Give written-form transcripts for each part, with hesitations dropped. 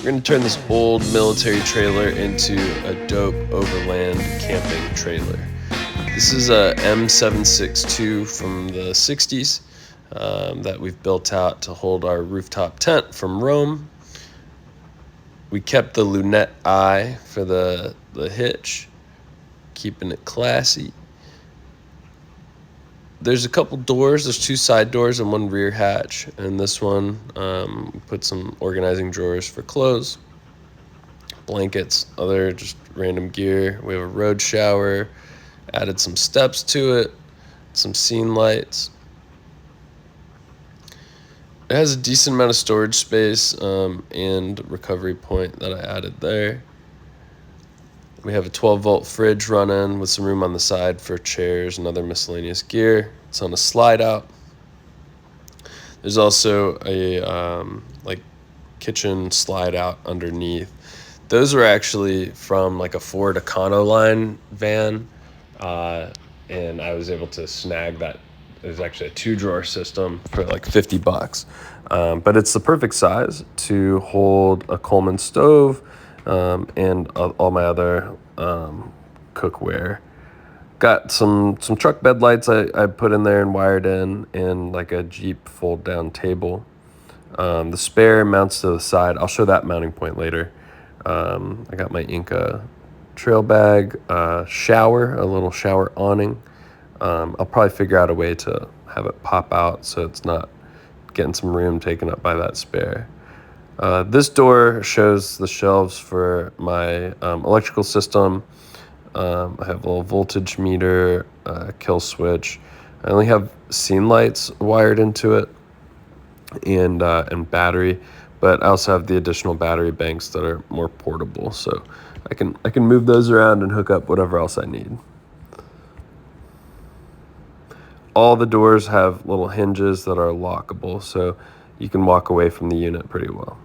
We're going to turn this old military trailer into a dope Overland camping trailer. This is a M762 from the 60s that we've built out to hold our rooftop tent from Rome. We kept the lunette eye for the hitch, keeping it classy. There's a couple doors. There's 2 side doors and 1 rear hatch. And this one, we put some organizing drawers for clothes, blankets, other just random gear. We have a road shower, added some steps to it, some scene lights. It has a decent amount of storage space and recovery point that I added there. We have a 12-volt fridge running with some room on the side for chairs and other miscellaneous gear. It's on a slide out. There's also a kitchen slide out underneath. Those were actually from like a Ford Econoline van, and I was able to snag that. There's actually a 2-drawer system for like $50, but it's the perfect size to hold a Coleman stove and all my other cookware. Got some truck bed lights I put in there and wired in, and like a Jeep fold down table. The spare mounts to the side. I'll show that mounting point later. I got my Inca trail bag, shower, a little shower awning. I'll probably figure out a way to have it pop out so it's not getting some room taken up by that spare. This door shows the shelves for my electrical system. I have a little voltage meter, kill switch. I only have scene lights wired into it and battery, but I also have the additional battery banks that are more portable, so I can move those around and hook up whatever else I need. All the doors have little hinges that are lockable, so you can walk away from the unit pretty well.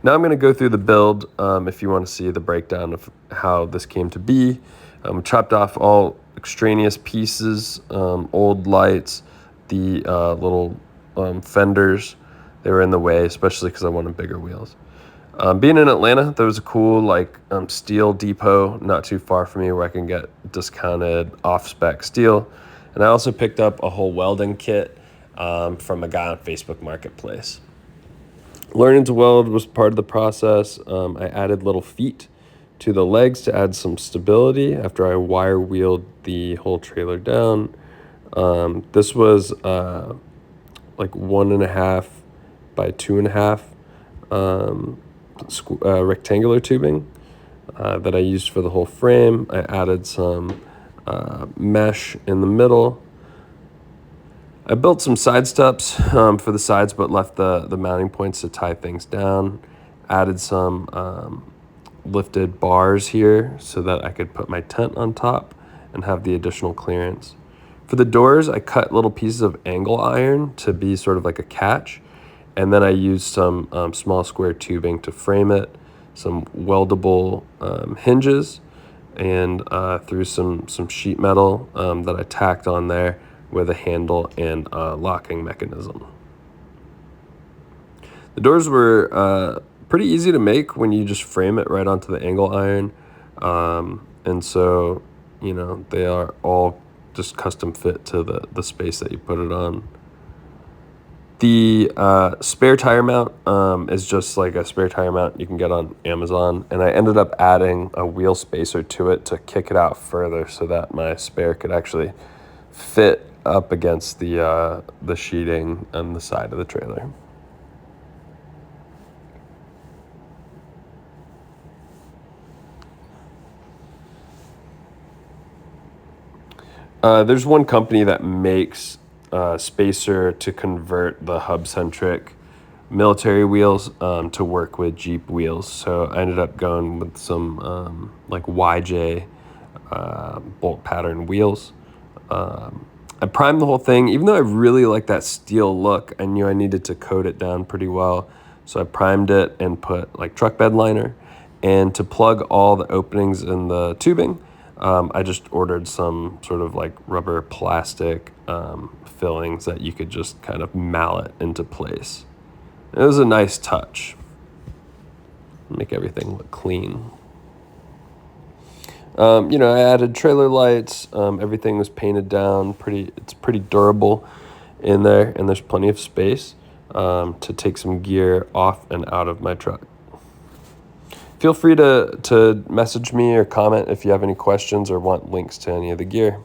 Now I'm going to go through the build if you want to see the breakdown of how this came to be. Chopped off all extraneous pieces, old lights, the little fenders. They were in the way, especially because I wanted bigger wheels. Being in Atlanta, there was a cool steel depot not too far from me where I can get discounted off-spec steel. And I also picked up a whole welding kit from a guy on Facebook Marketplace. Learning to weld was part of the process. I added little feet to the legs to add some stability after I wire wheeled the whole trailer down. This was 1.5 by 2.5 rectangular tubing that I used for the whole frame. I added some mesh in the middle. I built some side steps for the sides, but left the mounting points to tie things down. Added some lifted bars here so that I could put my tent on top and have the additional clearance. For the doors, I cut little pieces of angle iron to be sort of like a catch, and then I used some small square tubing to frame it, some weldable hinges, and threw some sheet metal that I tacked on there with a handle and locking mechanism. The doors were pretty easy to make when you just frame it right onto the angle iron. And so, they are all just custom fit to the space that you put it on. The spare tire mount is just like a spare tire mount you can get on Amazon. And I ended up adding a wheel spacer to it to kick it out further so that my spare could actually fit up against the sheeting on the side of the trailer. There's one company that makes spacer to convert the hub-centric military wheels to work with Jeep wheels. So I ended up going with some YJ bolt pattern wheels. I primed the whole thing. Even though I really like that steel look, I knew I needed to coat it down pretty well. So I primed it and put truck bed liner. And to plug all the openings in the tubing, I just ordered some sort of rubber plastic fillings that you could just kind of mallet into place. It was a nice touch. make everything look clean. I added trailer lights. Everything was painted down. It's pretty durable in there, and there's plenty of space to take some gear off and out of my truck. Feel free to message me or comment if you have any questions or want links to any of the gear.